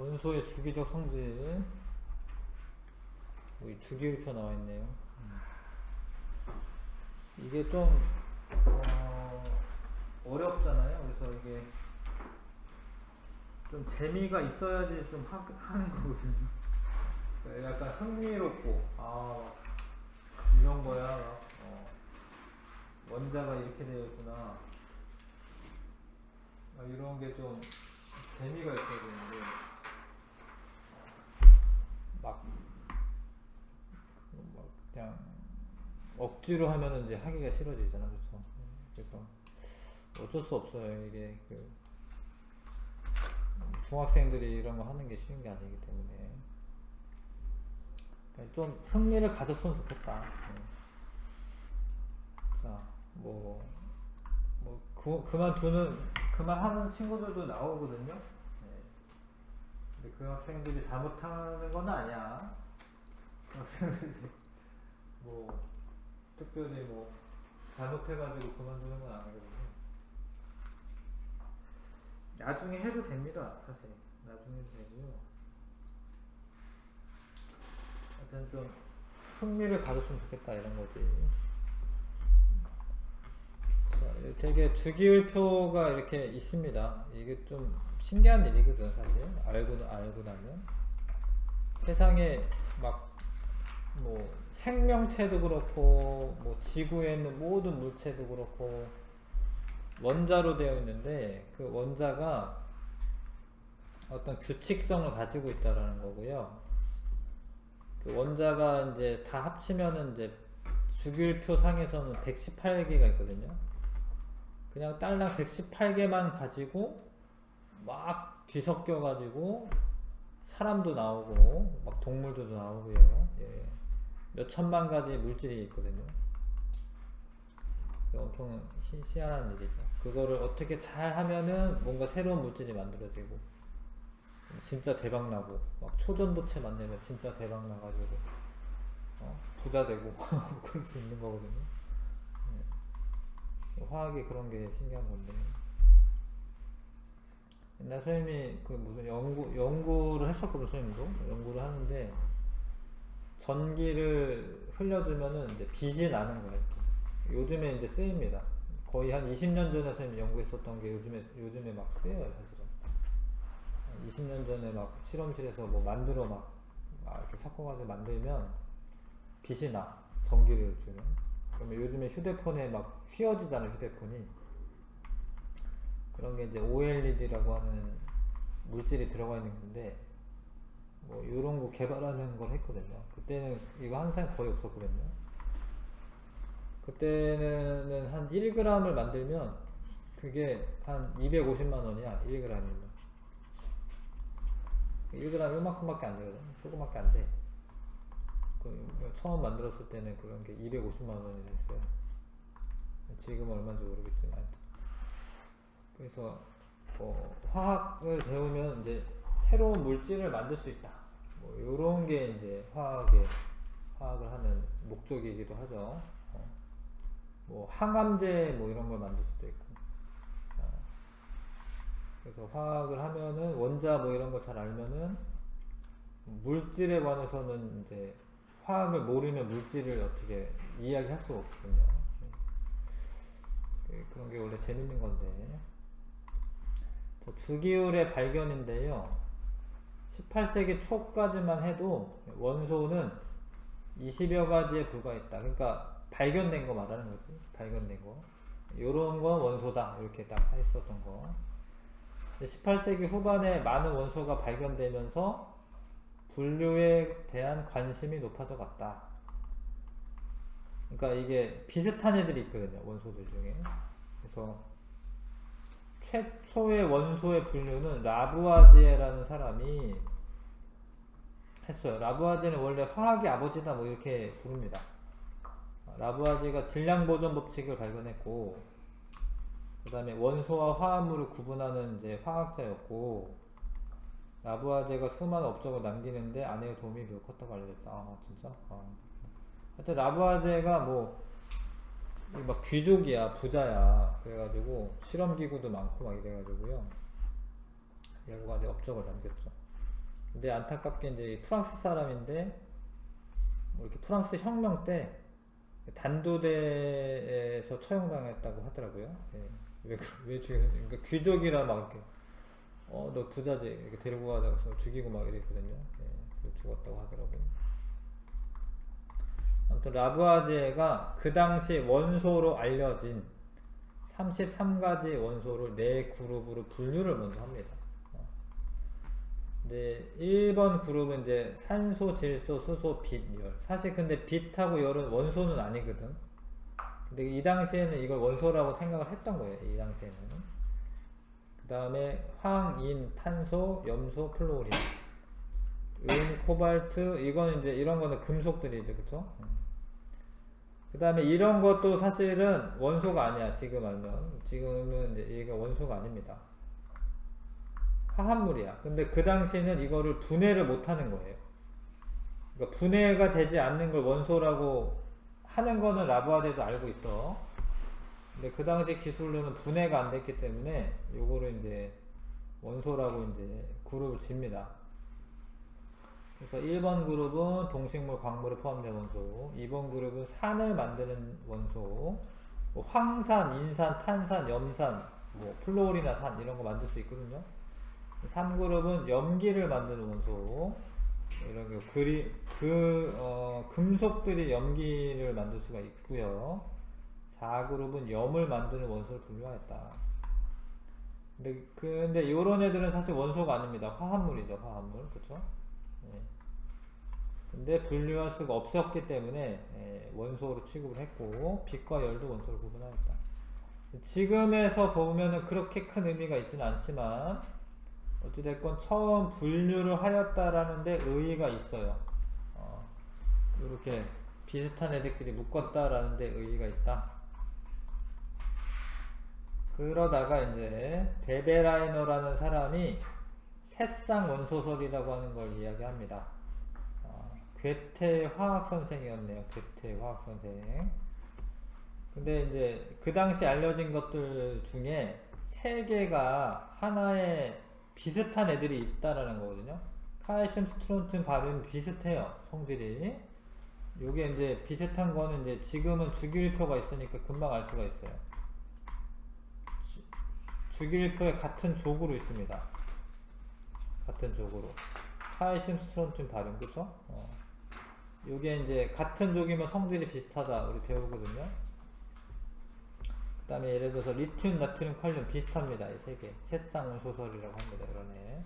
원소의 주기적 성질, 여기 주기율표 나와 있네요. 이게 좀 어렵잖아요. 그래서 이게 좀 재미가 있어야지 좀 하는 거거든요. 약간 흥미롭고, 이런 거야. 원자가 이렇게 되어 있구나. 이런 게 좀 재미가 있어야 되는데, 막 그냥 억지로 하면은 이제 하기가 싫어지잖아, 그렇죠? 그래서 어쩔 수 없어요. 이게 중학생들이 이런 거 하는 게 쉬운 게 아니기 때문에 좀 흥미를 가졌으면 좋겠다. 자, 그만하는 친구들도 나오거든요. 근데 그 학생들이 잘못하는 건 아니야. 그 학생들이 특별히 잘못해가지고 그만두는 건 아니거든요. 나중에 해도 됩니다, 사실. 나중에 해도 되고요. 하여튼 좀 흥미를 가졌으면 좋겠다, 이런 거지. 자, 되게 주기율표가 이렇게 있습니다. 이게 좀 신기한 일이거든, 사실. 알고 나면. 세상에 생명체도 그렇고, 지구에 있는 모든 물체도 그렇고, 원자로 되어 있는데, 그 원자가 어떤 규칙성을 가지고 있다라는 거고요. 그 원자가 이제 다 합치면은 이제 주기율표 상에서는 118개가 있거든요. 그냥 딸랑 118개만 가지고 막 뒤섞여 가지고 사람도 나오고 막 동물도 나오고요. 예. 몇 천만 가지 물질이 있거든요. 엄청 희한한 일이죠. 그거를 어떻게 잘 하면은 뭔가 새로운 물질이 만들어지고 진짜 대박 나고 막 초전도체 만들면 진짜 대박 나가지고 부자 되고 그럴 수 있는 거거든요. 화학이 그런 게 신기한 건데. 옛날 선생님이 무슨 연구를 했었거든, 선생님도. 연구를 하는데, 전기를 흘려주면은 이제 빛이 나는 거예요. 요즘에 이제 쓰입니다. 거의 한 20년 전에 선생님이 연구했었던 게 요즘에 막 쓰여요, 사실은. 20년 전에 막 실험실에서 만들어 이렇게 섞어가지고 만들면 빛이 나. 전기를 주면. 그러면 요즘에 휴대폰에 막 휘어지잖아요, 휴대폰이. 그런 게 이제 OLED라고 하는 물질이 들어가 있는 건데, 요런 거 개발하는 걸 했거든요. 그때는 이거 항상 거의 없었거든요. 그때는 한 1g을 만들면 그게 한 250만 원이야, 1g이면. 1g 이만큼밖에 안 되거든. 조금밖에 안 돼. 처음 만들었을 때는 그런 게 250만 원이 됐어요. 지금은 얼마인지 모르겠지만. 그래서 화학을 배우면 이제 새로운 물질을 만들 수 있다. 요런 게 이제 화학을 하는 목적이기도 하죠. 항암제 이런 걸 만들 수도 있고. 그래서 화학을 하면은 원자 이런 거 잘 알면은 물질에 관해서는 이제 화학을 모르면 물질을 어떻게 이야기할 수가 없거든요. 그런 게 원래 재밌는 건데. 주기율의 발견인데요. 18세기 초까지만 해도 원소는 20여 가지에 불과했다. 그러니까 발견된 거 말하는 거지. 발견된 거. 요런 건 원소다. 이렇게 딱 했었던 거. 18세기 후반에 많은 원소가 발견되면서 분류에 대한 관심이 높아져 갔다. 그러니까 이게 비슷한 애들이 있거든요. 원소들 중에. 그래서 최초의 원소의 분류는 라부아지에라는 사람이 했어요. 라부아지에는 원래 화학의 아버지다 이렇게 부릅니다. 라부아지에가 질량 보존 법칙을 발견했고, 그 다음에 원소와 화합물을 구분하는 이제 화학자였고, 라부아제가 수많은 업적을 남기는데 아내의 도움이 매우 컸다고 알려졌다. 진짜? 하여튼 라부아제가 막 귀족이야, 부자야. 그래가지고 실험기구도 많고 막 이래가지고요. 여러 가지 업적을 남겼죠. 근데 안타깝게 이제 프랑스 사람인데 뭐 이렇게 프랑스 혁명 때 단두대에서 처형당했다고 하더라고요. 예. 왜 그러니까 귀족이라 막 이렇게 너 부자지 이렇게 데리고 가서 죽이고 막 이랬거든요. 예. 그리고 죽었다고 하더라고요. 아무튼 라부아제가 그 당시 원소로 알려진 33가지 원소를 4그룹으로 분류를 먼저 합니다. 네, 1번 그룹은 이제 산소, 질소, 수소, 빛, 열. 사실 근데 빛하고 열은 원소는 아니거든. 근데 이 당시에는 이걸 원소라고 생각을 했던 거예요. 이 당시에는. 그 다음에 황, 인, 탄소, 염소, 플로린, 은, 코발트. 이거는 이제 이런 거는 금속들이죠, 그쵸? 그 다음에 이런 것도 사실은 원소가 아니야. 지금 알면. 지금은 이제 얘가 원소가 아닙니다. 화합물이야. 근데 그 당시에는 이거를 분해를 못 하는 거예요. 그러니까 분해가 되지 않는 걸 원소라고 하는 거는 라부아제도 알고 있어. 근데 그 당시 기술로는 분해가 안 됐기 때문에 요거를 이제 원소라고 이제 그룹을 집니다. 그래서 1번 그룹은 동식물, 광물에 포함된 원소, 2번 그룹은 산을 만드는 원소, 뭐 황산, 인산, 탄산, 염산, 뭐 플로리나 산 이런 거 만들 수 있거든요. 3그룹은 염기를 만드는 원소, 이런 금속들이 염기를 만들 수가 있고요. 4그룹은 염을 만드는 원소를 분류하였다. 근데 요런 애들은 사실 원소가 아닙니다. 화합물이죠, 화합물. 그쵸? 예. 근데 분류할 수가 없었기 때문에 원소로 취급을 했고, 빛과 열도 원소로 구분하였다. 지금에서 보면은 그렇게 큰 의미가 있지는 않지만, 어찌됐건 처음 분류를 하였다라는 데 의의가 있어요. 이렇게 비슷한 애들끼리 묶었다라는 데 의의가 있다. 그러다가 이제 데베라이너라는 사람이 새쌍 원소설이라고 하는 걸 이야기합니다. 괴테 화학 선생이었네요. 괴테 화학 선생. 근데 이제 그 당시 알려진 것들 중에 3개가 하나의 비슷한 애들이 있다라는 거거든요. 칼슘, 스트론튬, 바륨 비슷해요. 성질이. 요게 이제 비슷한 거는 이제 지금은 주기율표가 있으니까 금방 알 수가 있어요. 주기율표에 같은 족으로 있습니다. 같은 족으로. 칼슘, 스트론튬, 바륨. 그쵸? 요게 이제 같은 족이면 성질이 비슷하다. 우리 배우거든요. 그 다음에 예를 들어서 리튬, 나트륨, 칼륨 비슷합니다. 이 3개. 새쌍 원소설이라고 합니다. 이런 애.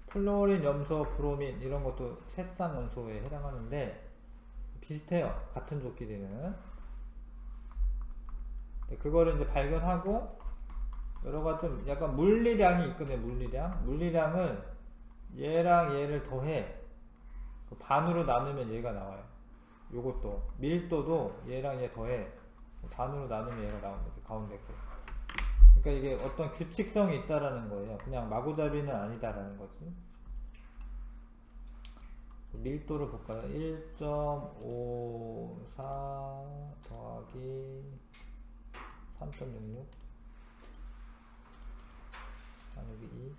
플로린, 염소, 브로민 이런 것도 새쌍 원소에 해당하는데 비슷해요. 같은 족끼리는. 그거를 이제 발견하고 여러가지 좀 약간 물리량이 있거든요. 물리량을 얘랑 얘를 더해 그 반으로 나누면 얘가 나와요. 요것도 밀도도 얘랑 얘 더해 반으로 나누면 얘가 나옵니다. 가운데 거. 그러니까 이게 어떤 규칙성이 있다라는 거예요. 그냥 마구잡이는 아니다라는 거지. 밀도를 볼까요? 1.54 더하기 3.66 나누기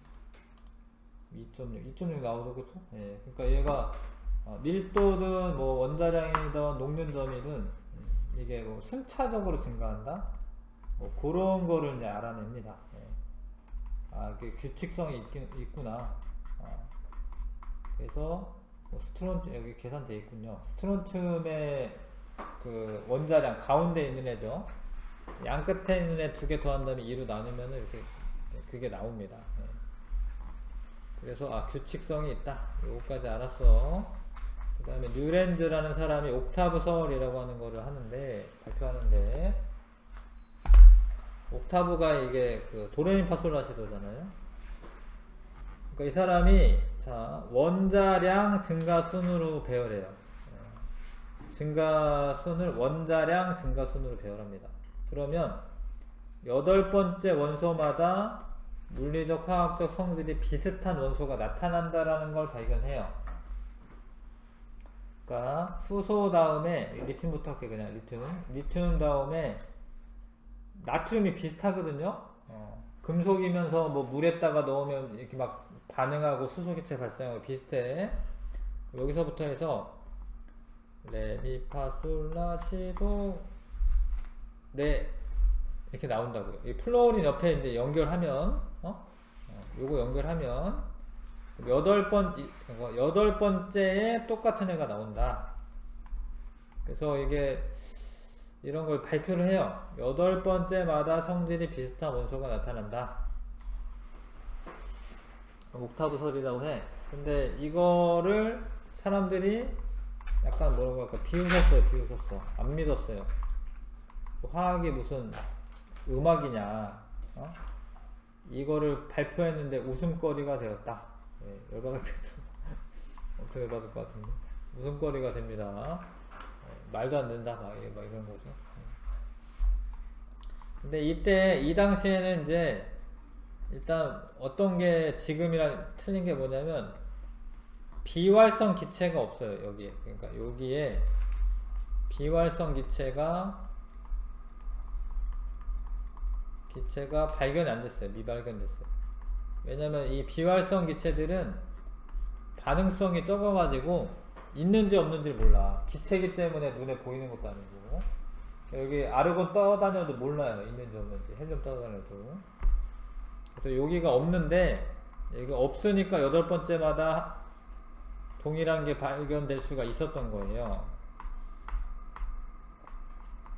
2.6 나오죠, 그쵸? 예. 그러니까 얘가 밀도든 뭐 원자량이든 녹는점이든 이게 뭐 순차적으로 증가한다? 뭐 그런 거를 이제 알아냅니다. 예. 이게 규칙성이 있구나. 그래서 뭐 스트론튬 여기 계산되어 있군요. 스트론튬의 그 원자량 가운데 있는 애죠. 양 끝에 있는 애 2개 더한 다음에 2로 나누면 이렇게 그게 나옵니다. 예. 그래서 규칙성이 있다. 요거까지 알았어. 그 다음에 뉴렌즈라는 사람이 옥타브 서울이라고 하는 거를 하는데 발표하는데 옥타브가 이게 그 도레미파솔라시도잖아요. 그러니까 이 사람이 자 원자량 증가순으로 배열해요. 증가순을 원자량 증가순으로 배열합니다. 그러면 8번째 원소마다 물리적, 화학적 성질이 비슷한 원소가 나타난다라는 걸 발견해요. 그러니까 수소 다음에 리튬부터 할게 그냥 리튬 다음에 나트륨이 비슷하거든요. 금속이면서 뭐 물에다가 넣으면 이렇게 막 반응하고 수소기체 발생하고 비슷해. 여기서부터 해서 레미파솔라시도 레 이렇게 나온다고요. 이 플로어린 옆에 이제 연결하면 요거 연결하면 여덟 번째에 똑같은 애가 나온다. 그래서 이게 이런 걸 발표를 해요. 8번째마다 성질이 비슷한 원소가 나타난다. 옥타브설이라고 해. 근데 이거를 사람들이 약간 뭐라고 할까, 비웃었어. 안 믿었어요. 화학이 무슨 음악이냐, 이거를 발표했는데 웃음거리가 되었다. 네, 열받았겠죠. 엄청 열받을 것 같은데. 웃음거리가 됩니다. 말도 안 된다, 막 이런 거죠. 근데 이 당시에는 이제, 일단 어떤 게 지금이랑 틀린 게 뭐냐면, 비활성 기체가 없어요, 여기에. 그러니까 여기에 비활성 기체가 발견이 안 됐어요. 미발견됐어요. 왜냐면 이 비활성 기체들은 반응성이 적어가지고 있는지 없는지를 몰라. 기체이기 때문에 눈에 보이는 것도 아니고. 여기 아르곤 떠다녀도 몰라요. 있는지 없는지. 헬륨 떠다녀도. 그래서 여기가 없는데, 여기 없으니까 8번째마다 동일한 게 발견될 수가 있었던 거예요.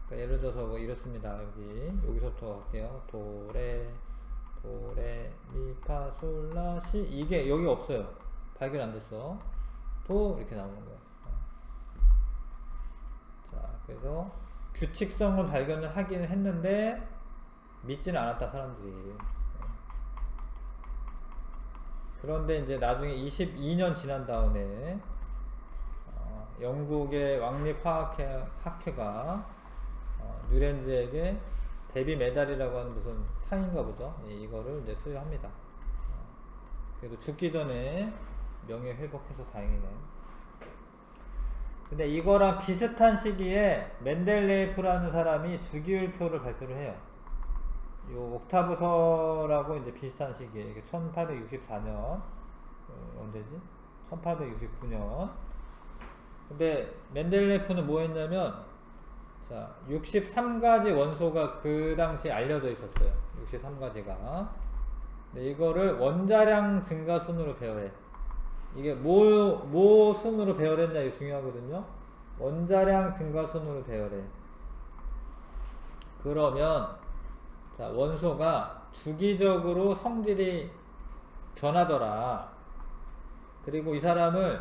그러니까 예를 들어서 뭐 이렇습니다. 여기서부터 할게요. 도레 미파솔라시, 이게 여기 없어요. 발견 안 됐어. 도 이렇게 나오는 거예요. 자, 그래서 규칙성을 발견을 하긴 했는데 믿지는 않았다, 사람들이. 그런데 이제 나중에 22년 지난 다음에 영국의 왕립화학회가 뉴렌즈에게 데뷔 메달이라고 하는 무슨 상인가 보죠. 이거를 이제 수여합니다. 그래도 죽기 전에 명예 회복해서 다행이네. 근데 이거랑 비슷한 시기에 멘델레이프라는 사람이 주기율표를 발표를 해요. 요 옥타브설하고 이제 비슷한 시기에, 이게 1864년, 언제지? 1869년. 근데 멘델레이프는 뭐 했냐면, 자, 63가지 원소가 그 당시에 알려져 있었어요. 63가지가. 근데 이거를 원자량 증가 순으로 배열해. 이게 뭐 순으로 배열했냐, 이게 중요하거든요. 원자량 증가 순으로 배열해. 그러면, 자, 원소가 주기적으로 성질이 변하더라. 그리고 이 사람은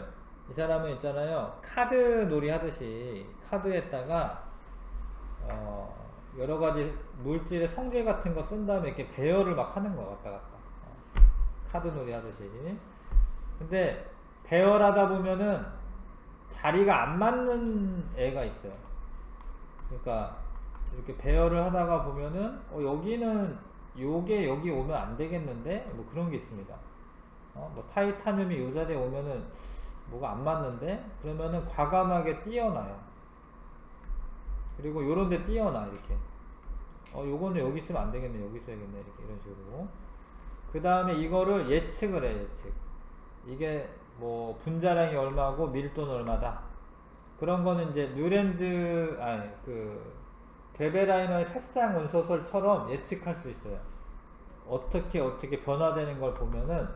있잖아요. 카드 놀이 하듯이 카드에다가 여러 가지 물질의 성질 같은 거 쓴 다음에 이렇게 배열을 막 하는 거야, 왔다 갔다. 카드 놀이 하듯이. 근데 배열하다 보면은 자리가 안 맞는 애가 있어요. 그러니까 이렇게 배열을 하다가 보면은 여기는 요게 여기 오면 안 되겠는데, 뭐 그런 게 있습니다. 뭐 타이타늄이 요 자리에 오면은 뭐가 안 맞는데, 그러면은 과감하게 띄어놔요. 그리고 요런 데 띄어놔, 이렇게. 요거는 여기 있으면 안 되겠네, 여기 있어야겠네, 이렇게, 이런 식으로. 그 다음에 이거를 예측을 해, 예측. 이게 뭐 분자량이 얼마고 밀도는 얼마다. 그런 거는 이제 데베라이너의 색상 원소설처럼 예측할 수 있어요. 어떻게 변화되는 걸 보면은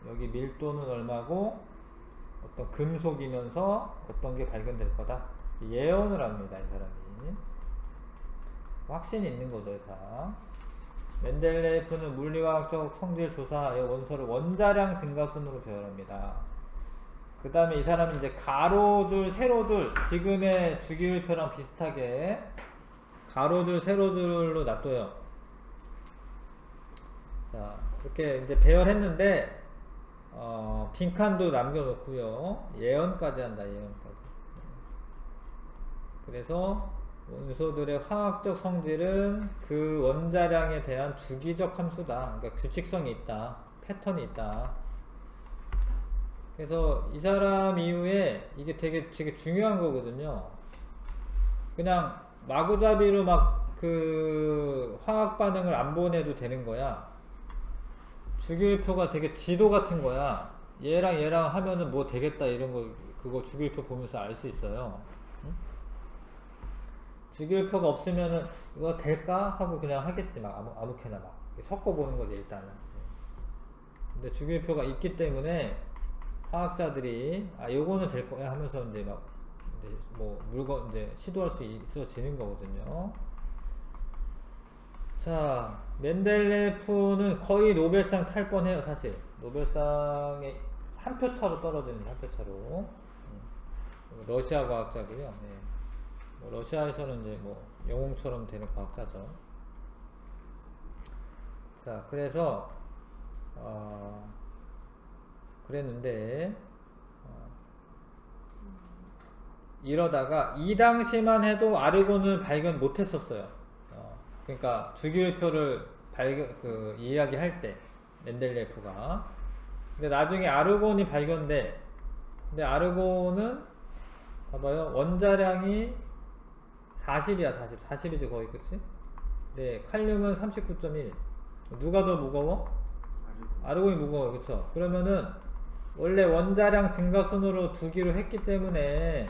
여기 밀도는 얼마고 어떤 금속이면서 어떤 게 발견될 거다. 예언을 합니다, 이 사람이. 확신이 있는 거죠, 다. 멘델레이프는 물리화학적 성질 조사하여 원소를 원자량 증가순으로 배열합니다. 그 다음에 이 사람은 이제 가로줄, 세로줄, 지금의 주기율표랑 비슷하게 가로줄, 세로줄로 놔둬요. 자, 이렇게 이제 배열했는데, 빈칸도 남겨놓고요. 예언까지 한다, 예언까지. 그래서 원소들의 화학적 성질은 그 원자량에 대한 주기적 함수다. 그러니까 규칙성이 있다. 패턴이 있다. 그래서 이 사람 이후에 이게 되게 중요한 거거든요. 그냥 마구잡이로 막 그 화학 반응을 안 보내도 되는 거야. 주기율표가 되게 지도 같은 거야. 얘랑 얘랑 하면은 뭐 되겠다 이런 거 그거 주기율표 보면서 알 수 있어요. 응? 주기율표가 없으면은 이거 될까 하고 그냥 하겠지 막 아무렇게나 막 섞어 보는 거지 일단은. 근데 주기율표가 있기 때문에 화학자들이 아 요거는 될 거야 하면서 이제 막 이제 뭐 물건 이제 시도할 수 있어지는 거거든요. 자, 멘델레프는 거의 노벨상 탈 뻔해요, 사실. 노벨상에 한 표 차로 떨어지는 한 표 차로. 러시아 과학자고요. 네. 뭐 러시아에서는 이제 뭐 영웅처럼 되는 과학자죠. 자, 그래서 그랬는데 이러다가 이 당시만 해도 아르곤을 발견 못했었어요. 그러니까 주기율표를 이야기할 때 멘델레프가. 근데 나중에 아르곤이 발견돼. 근데 아르곤은 봐봐요. 원자량이 40이야, 40. 40이지 거의, 그치? 네, 칼륨은 39.1. 누가 더 무거워? 아르곤이 무거워요, 그쵸? 그러면은 원래 원자량 증가순으로 두기로 했기 때문에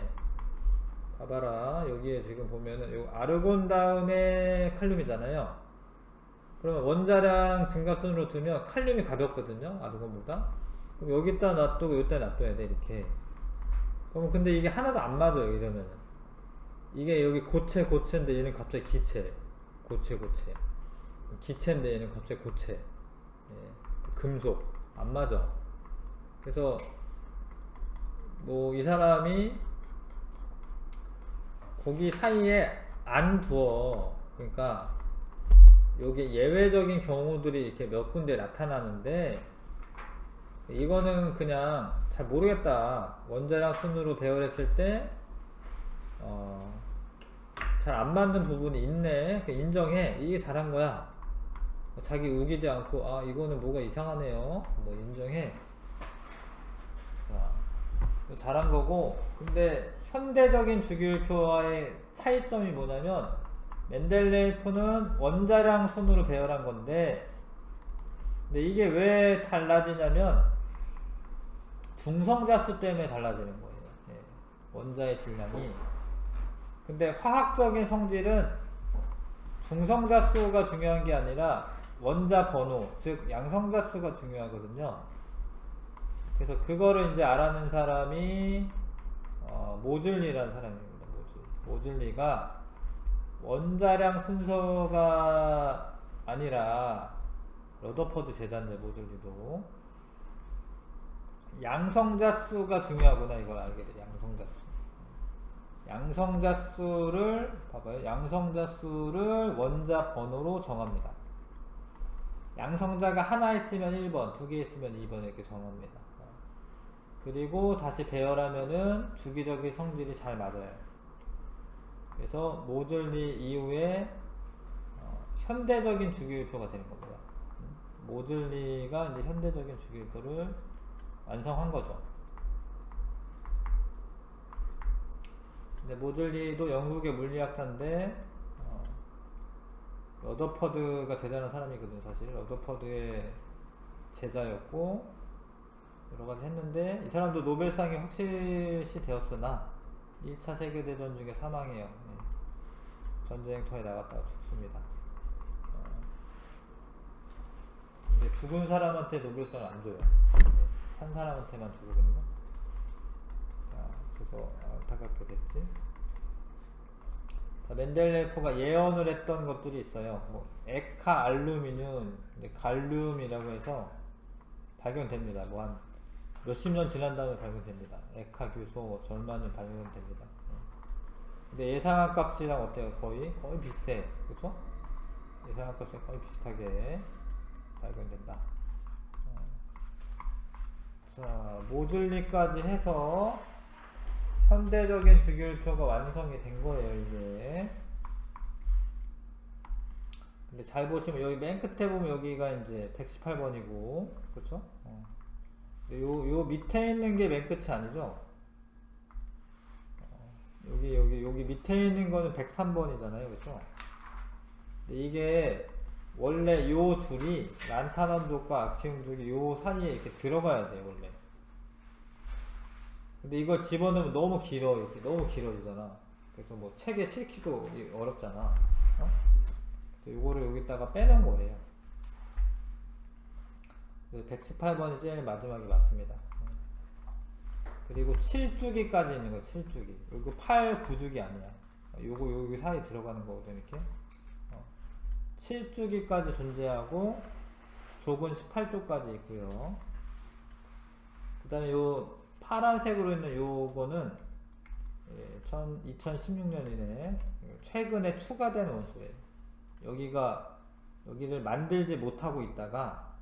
봐봐라. 여기에 지금 보면은 요 아르곤 다음에 칼륨이잖아요. 그러면 원자량 증가순으로 두면 칼륨이 가볍거든요. 아르곤보다. 그럼 여기다 놔두고 여기다 놔둬야 돼. 이렇게. 그러면 근데 이게 하나도 안 맞아요. 이러면은. 이게 여기 고체인데 얘는 갑자기 기체. 고체. 기체인데 얘는 갑자기 고체. 예. 금속. 안 맞아. 그래서 뭐 이 사람이 거기 사이에 안 두어. 그러니까 요게 예외적인 경우들이 이렇게 몇 군데 나타나는데 이거는 그냥 잘 모르겠다. 원자량 순으로 배열했을 때 잘 안 맞는 부분이 있네. 인정해. 이게 잘한 거야. 자기 우기지 않고 아 이거는 뭐가 이상하네요. 뭐 인정해. 자, 잘한 거고. 근데 현대적인 주기율표와의 차이점이 뭐냐면 멘델레이프는 원자량 순으로 배열한 건데 근데 이게 왜 달라지냐면 중성자수 때문에 달라지는 거예요. 네. 원자의 질량이. 근데 화학적인 성질은 중성자수가 중요한 게 아니라 원자 번호, 즉 양성자수가 중요하거든요. 그래서 그거를 이제 알아낸 사람이 모즐리라는 사람입니다. 모즐리가 원자량 순서가 아니라 러더퍼드 제자인데 모즐리도 양성자수가 중요하구나 이걸 알게 돼. 양성자수를 봐봐요. 양성자수를 원자 번호로 정합니다. 양성자가 하나 있으면 1번, 두 개 있으면 2번 이렇게 정합니다. 그리고 다시 배열하면은 주기적인 성질이 잘 맞아요. 그래서 모즐리 이후에 현대적인 주기율표가 되는 겁니다. 모즐리가 이제 현대적인 주기율표를 완성한 거죠. 근데 모즐리도 영국의 물리학자인데 러더퍼드가 대단한 사람이거든. 사실 러더퍼드의 제자였고 여러가지 했는데 이 사람도 노벨상이 확실시 되었으나 1차 세계대전 중에 사망해요. 전쟁터에 나갔다가 죽습니다. 근데 죽은 사람한테 노벨상을 안 줘요. 산 사람한테만 주거든요. 그래서 안타깝게 됐지. 자, 멘델레이프가 예언을 했던 것들이 있어요. 뭐 에카 알루미늄, 갈륨이라고 해서 발견됩니다. 뭐 한 몇십 년 지난 다음에 발견됩니다. 에카 규소, 절마늄 발견됩니다. 근데 예상한 값이랑 어때요? 거의 비슷해. 그쵸? 예상한 값이랑 거의 비슷하게 발견된다. 자, 모즐리까지 해서 현대적인 주기율표가 완성이 된 거예요, 이게. 근데 잘 보시면 여기 맨 끝에 보면 여기가 이제 118번이고, 그쵸? 요 밑에 있는 게 맨 끝이 아니죠? 여기 밑에 있는 거는 103번이잖아요, 그쵸? 근데 이게 원래 요 줄이 란타난족과 아키움족이 요 사이에 이렇게 들어가야 돼요 원래. 근데 이걸 집어넣으면 너무 길어, 이렇게 너무 길어지잖아. 그래서 뭐 책에 실기도 어렵잖아. 어? 그래서 요거를 여기다가 빼는 거예요. 118번이 제일 마지막이 맞습니다. 그리고 7주기까지 있는 거, 7주기. 이거 8, 9주기 아니야. 요거 여기 사이 들어가는 거거든, 이렇게. 7주기까지 존재하고, 족은 18조까지 있고요. 그 다음에 요 파란색으로 있는 요거는 2016년이네. 최근에 추가된 원소예요. 여기를 만들지 못하고 있다가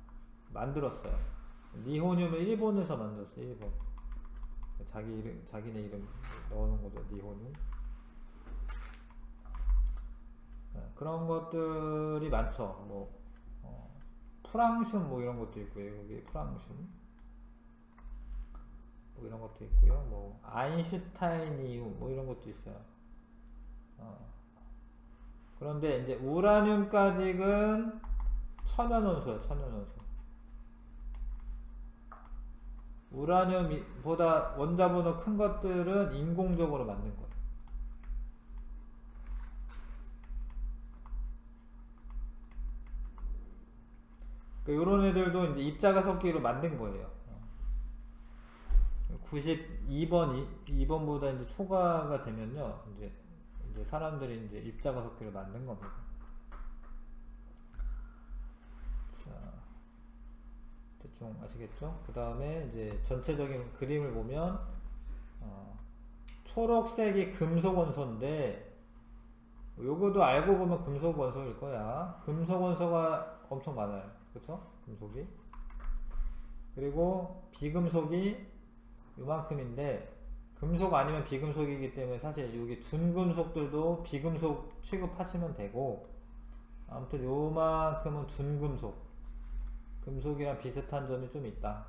만들었어요. 니호늄을 일본에서 만들었어요. 일본. 자기네 이름 넣어놓은 거죠. 니호늄. 그런 것들이 많죠. 뭐 프랑슘 뭐 이런 것도 있고요. 여기 프랑슘 뭐 이런 것도 있고요. 뭐 아인슈타이니움 뭐 이런 것도 있어요. 그런데 이제 우라늄까지는 천연원소예요. 천연원소. 우라늄보다 원자번호 큰 것들은 인공적으로 만든 거예요. 그러니까 요런 애들도 이제 입자가 섞기로 만든 거예요. 92번보다 이제 초과가 되면요, 이제 사람들이 이제 입자가 섞기로 만든 겁니다. 자, 대충 아시겠죠? 그 다음에 이제 전체적인 그림을 보면, 초록색이 금속 원소인데, 요거도 알고 보면 금속 원소일 거야. 금속 원소가 엄청 많아요. 그쵸? 금속이. 그리고 비금속이 요만큼인데, 금속 아니면 비금속이기 때문에 사실 여기 준금속들도 비금속 취급하시면 되고, 아무튼 요만큼은 준금속. 금속이랑 비슷한 점이 좀 있다.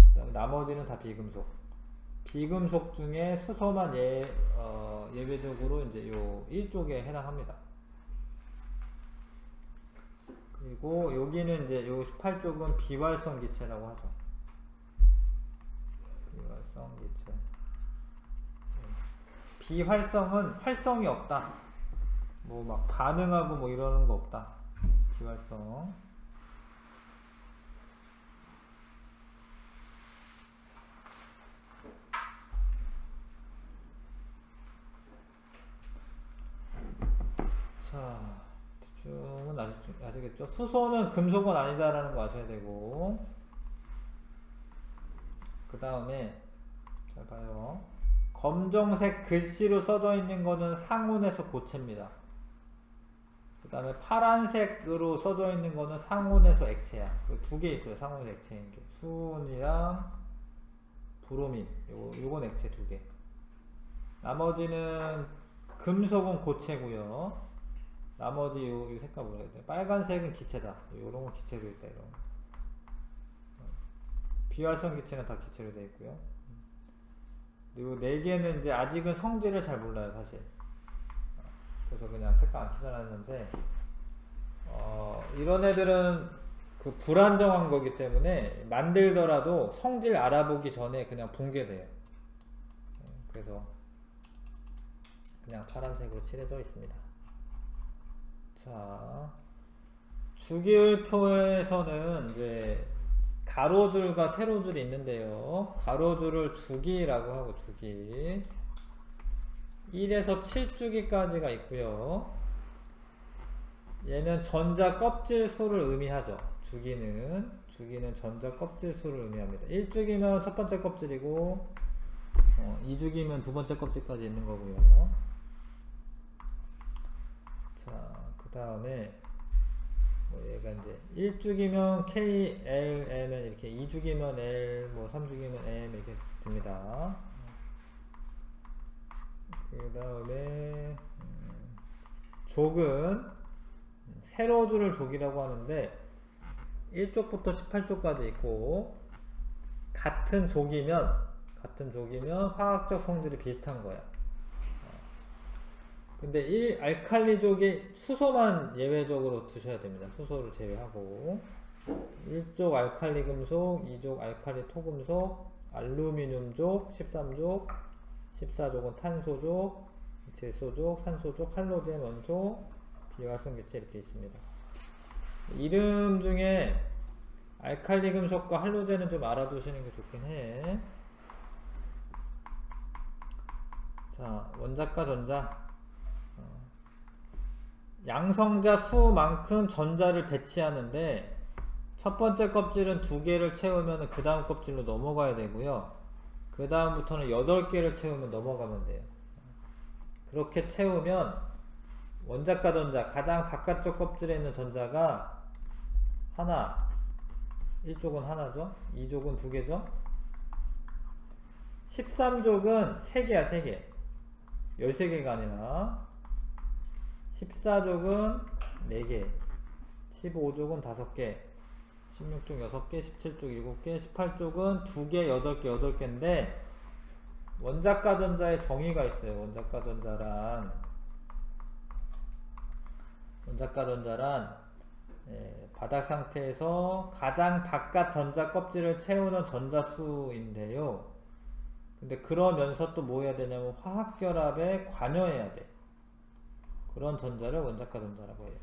그 다음에 나머지는 다 비금속. 비금속 중에 수소만 예외적으로 이제 요 1쪽에 해당합니다. 그리고 여기는 이제 요 18쪽은 비활성 기체라고 하죠. 비활성 기체. 비활성은 활성이 없다. 뭐 막 반응하고 뭐 이러는 거 없다. 비활성. 자, 대충은 아시겠죠? 수소는 금속은 아니다라는 거 아셔야 되고, 그 다음에 잘 봐요. 검정색 글씨로 써져 있는 거는 상온에서 고체입니다. 그 다음에 파란색으로 써져 있는 거는 상온에서 액체야. 두 개 있어요. 상온에서 액체인 게. 수은이랑 브로민. 요건 액체 두 개. 나머지는 금속은 고체고요. 나머지 요 색깔 뭐라 해야 돼? 빨간색은 기체다. 요런 건 기체도 있다. 이런 거. 비활성 기체는 다 기체로 되어 있고요. 요 네 개는 이제 아직은 성질을 잘 몰라요, 사실. 그래서 그냥 색깔 안 칠해놨는데, 이런 애들은 그 불안정한 거기 때문에 만들더라도 성질 알아보기 전에 그냥 붕괴돼요. 그래서 그냥 파란색으로 칠해져 있습니다. 자, 주기율표에서는 이제 가로줄과 세로줄이 있는데요. 가로줄을 주기라고 하고, 주기. 1에서 7주기까지가 있고요. 얘는 전자 껍질 수를 의미하죠. 주기는 전자 껍질 수를 의미합니다. 1주기면 첫 번째 껍질이고, 2주기면 두 번째 껍질까지 있는 거고요. 자, 그 다음에 뭐 얘가 이제 1주기면 K, L, M은 이렇게, 2주기면 L, 뭐 3주기면 M 이렇게 됩니다. 그 다음에 족은 세로줄을 족이라고 하는데 1쪽부터 18쪽까지 있고, 같은 족이면 화학적 성질이 비슷한 거야. 근데 알칼리족의 수소만 예외적으로 두셔야 됩니다. 수소를 제외하고 1족 알칼리 금속, 2족 알칼리 토금속, 알루미늄족, 13족, 14족은 탄소족, 질소족, 산소족, 할로젠 원소, 비활성 개체 이렇게 있습니다. 이름 중에 알칼리 금속과 할로젠은 좀 알아두시는 게 좋긴 해. 자, 원자과 전자. 양성자 수만큼 전자를 배치하는데 첫 번째 껍질은 2개를 채우면 그 다음 껍질로 넘어가야 되고요. 그 다음부터는 8개를 채우면 넘어가면 돼요. 그렇게 채우면 원자과 전자, 가장 바깥쪽 껍질에 있는 전자가 하나, 1족은 하나죠. 2족은 2개죠. 13족은 3개야, 3개. 13개가 아니라 14족은 4개, 15족은 5개, 16족 6개, 17족 7개, 18족은 2개, 8개, 8개인데 원자과 전자에 정의가 있어요. 원자과 전자란 바닥 상태에서 가장 바깥 전자 껍질을 채우는 전자수인데요. 근데 그러면서 또 뭐 해야 되냐면 화학결합에 관여해야 돼. 그런 전자를 원자과 전자라고 해요.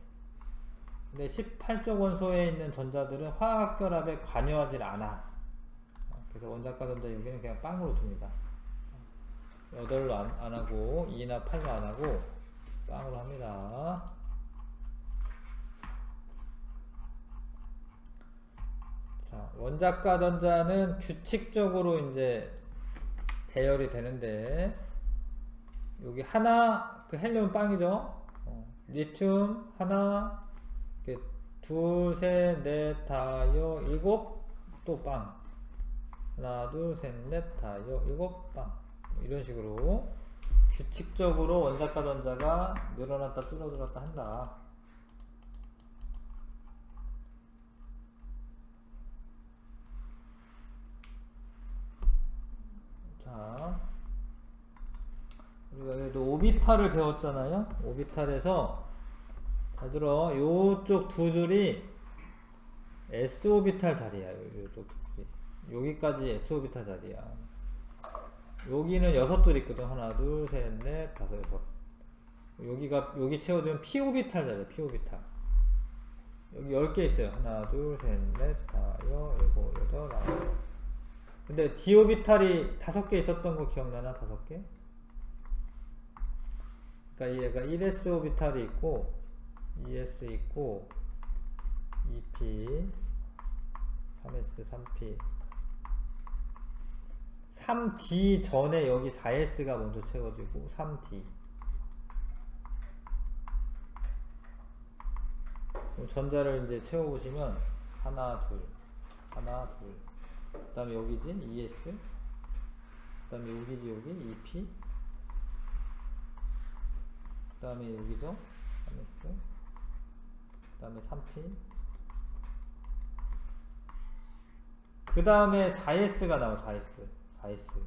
근데 18족 원소에 있는 전자들은 화학결합에 관여하지 않아. 그래서 원자과 전자 여기는 그냥 빵으로 둡니다. 8로 안 하고 2나 8로 안 하고 빵으로 합니다. 자, 원자과 전자는 규칙적으로 이제 배열이 되는데 여기 하나, 그 헬륨 빵이죠. 리튬 하나, 둘, 셋, 넷, 다여, 일곱, 또 빵. 하나, 둘, 셋, 넷, 다여, 일곱, 빵. 이런 식으로 규칙적으로 원자과 전자가 늘어났다 줄어들었다 한다. 자, 우리가 그래도 오비탈을 배웠잖아요. 오비탈에서 잘 들어. 요쪽 2줄이 s오비탈 자리야. 요쪽 2줄이. 여기까지 s오비탈 자리야. 여기는 6줄 있거든. 하나, 둘, 셋, 넷, 다섯, 여섯. 여기 채워두면 p오비탈 자리야. p오비탈. 여기 10개 있어요. 하나, 둘, 셋, 넷, 다여, 일곱, 여덟, 아홉. 근데 d오비탈이 5개 있었던 거 기억나나? 5개? 그러니까 얘가 1s 오비탈이 있고 2s 있고 2p 3s 3p 3d 전에 여기 4s가 먼저 채워지고 3d 그럼 전자를 이제 채워보시면 하나 둘 그 다음에 여기지 2s 그 다음에 여기지 여기 2p 그 다음에 여기죠 3s 그 다음에 3p 그 다음에 4s가 나와요. 4s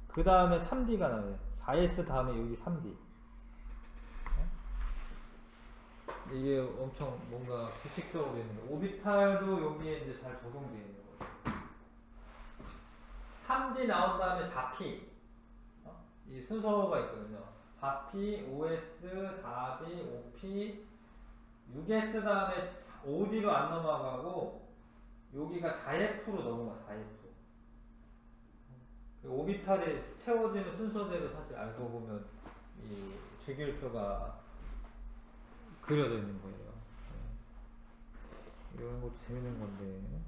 그 다음에 3d가 나와요. 4s 다음에 여기 3d 이게 엄청 뭔가 규칙적으로 되는 거예요. 오비탈도 여기에 이제 잘 적용되어 있는 거예요. 3d 나온 다음에 4p 이 순서가 있거든요. 4p, 5s, 4d, 5p 6s 다음에 5d로 안 넘어가고 여기가 4f로 넘어가 4f 오비탈에 채워지는 순서대로 사실 알고 보면 이 주기율표가 그려져 있는 거예요. 이런 것도 재밌는 건데.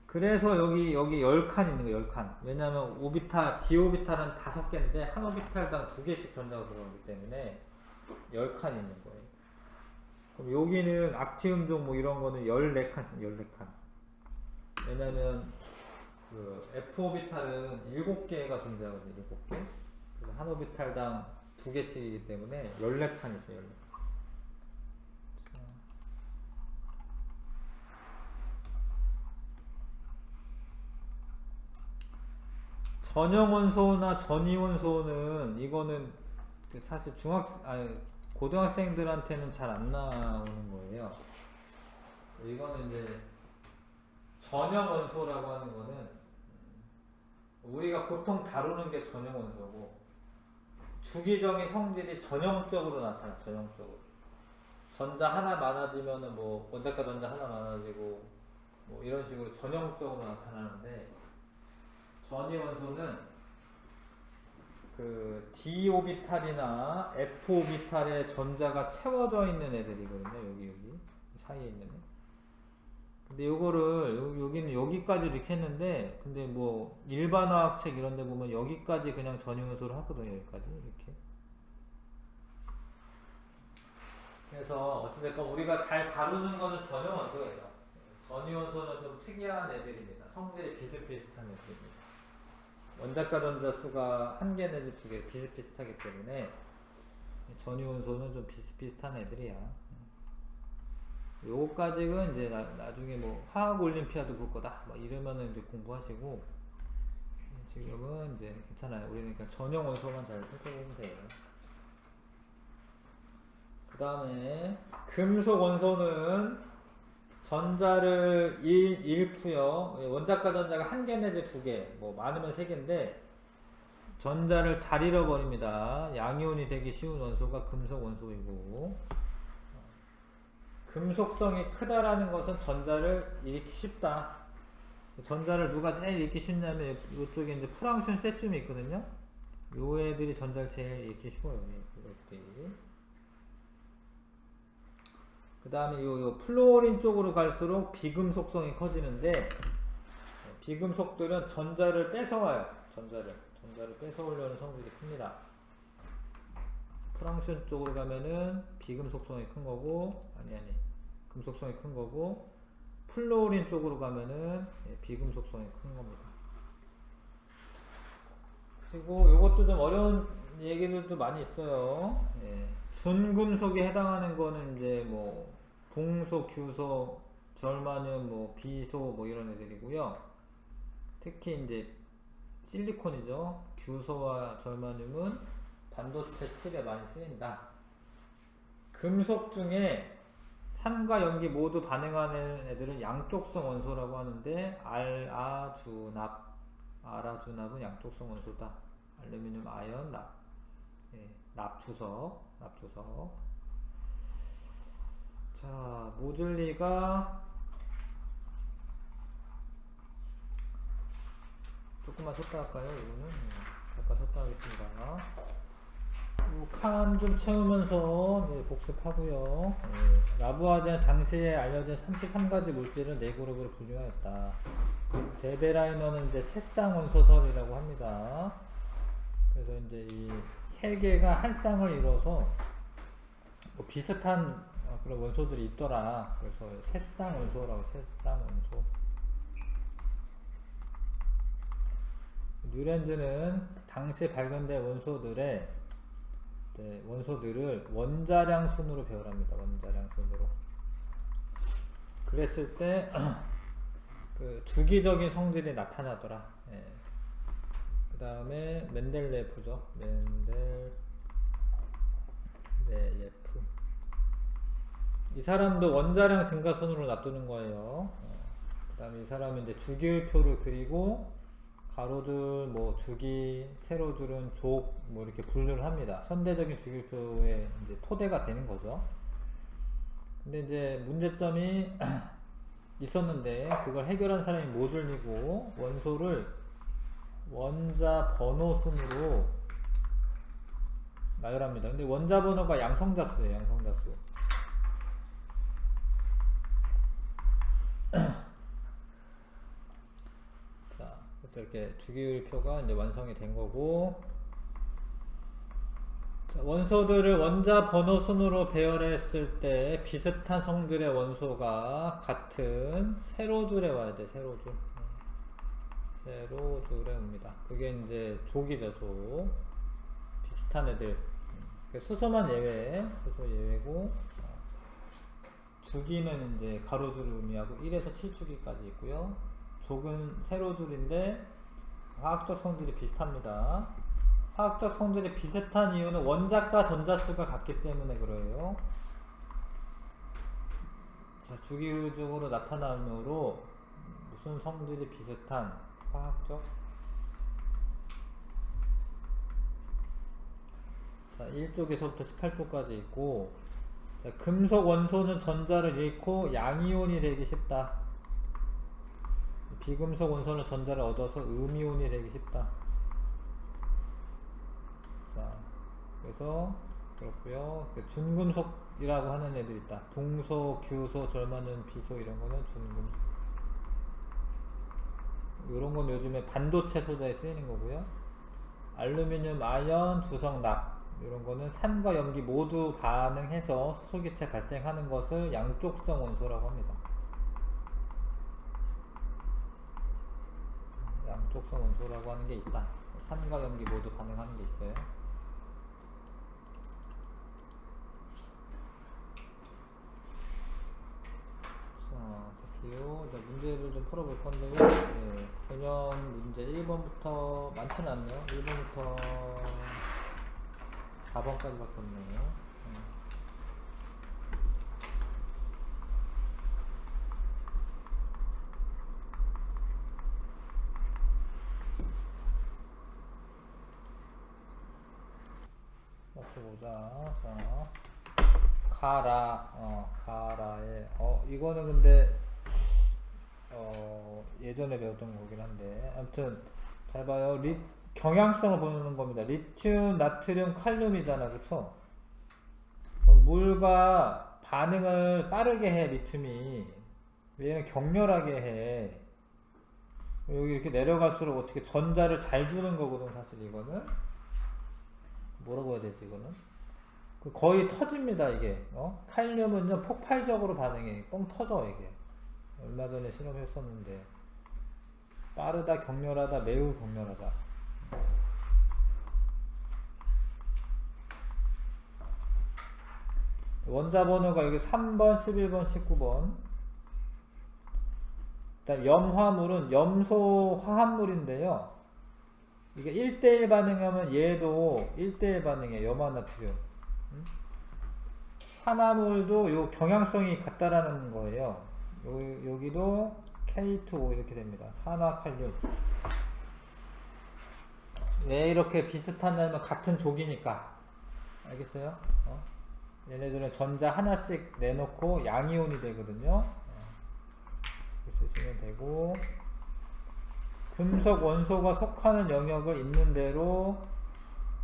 그래서 여기 10칸 있는 거예요. 10칸. 왜냐면 오비탈, d오비탈은 5개인데 한 오비탈당 2개씩 전자가 들어가기 때문에 10칸 있는 거예요. 그럼 여기는 악티움종 뭐 이런 거는 14칸, 14칸. 왜냐면 그 F오비탈은 7개가 존재하거든요. 7개. 그래서 한 오비탈당 2개씩이기 때문에 14칸 있어요. 14칸. 전형 원소나 전이 원소는 이거는 사실 고등학생들한테는 잘 안 나오는 거예요. 이거는 이제 전형 원소라고 하는 거는 우리가 보통 다루는 게 전형 원소고, 주기적인 성질이 전형적으로 나타나. 전형적으로 전자 하나 많아지면은 뭐 원자과 전자 하나 많아지고 뭐 이런 식으로 전형적으로 나타나는데, 전이 원소는 그 d 오비탈이나 f 오비탈에 전자가 채워져 있는 애들이거든요. 여기 사이에 있는 애. 근데 요거를 여기는 여기까지 이렇게 했는데, 근데 뭐 일반화학책 이런 데 보면 여기까지 그냥 전이 원소를 하거든요. 여기까지 이렇게. 그래서 어찌됐건 우리가 잘 다루는 거는 전형 원소예요. 전이 원소는 좀 특이한 애들입니다. 성질이 비슷비슷한 애들입니다. 원자과 전자 수가 1개 내지 2개 비슷비슷하기 때문에 전이 원소는 좀 비슷비슷한 애들이야. 요거까지는 이제 나중에 뭐 화학 올림피아드 볼 거다 막 이러면은 이제 공부하시고, 지금은 이제 괜찮아요. 우리는 그러니까 전형 원소만 잘 살펴보면 돼요. 그 다음에 금속 원소는 전자를 잃고요. 원자과 전자가 1개 내지 2개, 뭐 많으면 3개인데 전자를 잘 잃어버립니다. 양이온이 되기 쉬운 원소가 금속 원소이고, 금속성이 크다라는 것은 전자를 잃기 쉽다. 전자를 누가 제일 잃기 쉽냐면 이쪽에 이제 프랑늌, 세슘이 있거든요. 요 애들이 전자를 제일 잃기 쉬워요. 이것들이. 그 다음에 요 플루오린 쪽으로 갈수록 비금속성이 커지는데, 비금속들은 전자를 뺏어와요. 전자를 뺏어오려는 성질이 큽니다. 프랑늌 쪽으로 가면은 비금속성이 큰 거고, 금속성이 큰 거고, 플루오린 쪽으로 가면은 비금속성이 큰 겁니다. 그리고 요것도 좀 어려운 얘기들도 많이 있어요. 준금속에 해당하는 거는 이제 뭐 붕소, 규소, 절마늄, 뭐 비소 뭐 이런 애들이고요. 특히 이제 실리콘이죠. 규소와 절마늄은 반도체 칩에 많이 쓰인다. 금속 중에 산과 염기 모두 반응하는 애들은 양쪽성 원소라고 하는데, 아라주납은 양쪽성 원소다. 알루미늄, 아연, 납주석. 자, 모즐리가 조금만 쳤다 할까요? 이거는 잠깐 쳤다 하겠습니다. 칸 좀 채우면서 복습하고요. 라부아제는 당시에 알려진 33가지 물질을 4그룹으로 분류하였다. 데베라이너는 이제 새쌍 원소설이라고 합니다. 그래서 이제 이 3개가 한 쌍을 이뤄서 뭐 비슷한 그런 원소들이 있더라. 그래서 새쌍 원소라고, 새쌍 원소. 뉴렌즈는 당시에 발견된 원소들을 원자량 순으로 배열합니다. 원자량 순으로. 그랬을 때 그 주기적인 성질이 나타나더라. 그 다음에 멘델레프죠. 멘델레프. 이 사람도 원자량 증가 순으로 놔두는 거예요. 그 다음에 이 사람은 이제 주기율표를 그리고 가로줄, 뭐 주기, 세로줄은 족, 뭐 이렇게 분류를 합니다. 현대적인 주기율표의 이제 토대가 되는 거죠. 근데 이제 문제점이 있었는데, 그걸 해결한 사람이 모즐리고, 원소를 원자 번호 순으로 나열합니다. 근데 원자 번호가 양성자수예요. 양성자수. 자, 이렇게 주기율표가 이제 완성이 된 거고, 자, 원소들을 원자 번호 순으로 배열했을 때 비슷한 성질의 원소가 같은 세로줄에 와야 돼. 세로줄에 옵니다. 그게 이제 족이죠. 족. 비슷한 애들. 수소만 예외. 수소 예외고, 주기는 이제 가로줄을 의미하고 1에서 7주기까지 있고요. 족은 세로줄인데 화학적 성질이 비슷합니다. 화학적 성질이 비슷한 이유는 원자과 전자수가 같기 때문에 그래요. 자, 주기적으로 나타나므로 무슨 성질이 비슷한 화학적. 자, 1쪽에서부터 18쪽까지 있고, 자, 금속 원소는 전자를 잃고 양이온이 되기 쉽다. 비금속 원소는 전자를 얻어서 음이온이 되기 쉽다. 자, 그래서 그렇고요. 준금속이라고 하는 애들 있다. 붕소, 규소, 절마는 비소 이런 거는 준금속. 이런 건 요즘에 반도체 소재에 쓰이는 거고요. 알루미늄, 아연, 주성, 납 이런 거는 산과 염기 모두 반응해서 수소기체 발생하는 것을 양쪽성 원소라고 합니다. 양쪽성 원소라고 하는 게 있다. 산과 염기 모두 반응하는 게 있어요. 자, 드디어 문제를 좀 풀어볼 건데요. 네, 개념 문제 1번부터 많지는 않네요. 1번부터 4번까지밖에 없네요. 맞춰보자. 자, 가라에, 이거는 근데, 예전에 배웠던 거긴 한데, 아무튼, 잘 봐요. 경향성을 보는 겁니다. 리튬, 나트륨, 칼륨이잖아. 그쵸? 물과 반응을 빠르게 해, 리튬이. 얘는 격렬하게 해. 여기 이렇게 내려갈수록 어떻게 전자를 잘 주는 거거든, 사실 이거는. 뭐라고 해야 되지, 이거는? 거의 터집니다, 이게. 칼륨은요, 폭발적으로 반응해. 뻥 터져, 이게. 얼마 전에 실험했었는데. 빠르다, 격렬하다, 매우 격렬하다. 원자 번호가 여기 3번, 11번, 19번. 일단 염화물은 염소 화합물인데요. 이게 1대1 반응하면 얘도 1대1 반응이에요. 염화나트륨. 산화물도 요 경향성이 같다라는 거예요. 여기도 K2O 이렇게 됩니다. 산화칼륨. 왜 이렇게 비슷하냐면 같은 족이니까. 알겠어요? 얘네들은 전자 하나씩 내놓고 양이온이 되거든요. 이렇게 쓰시면 되고, 금속 원소가 속하는 영역을 있는 대로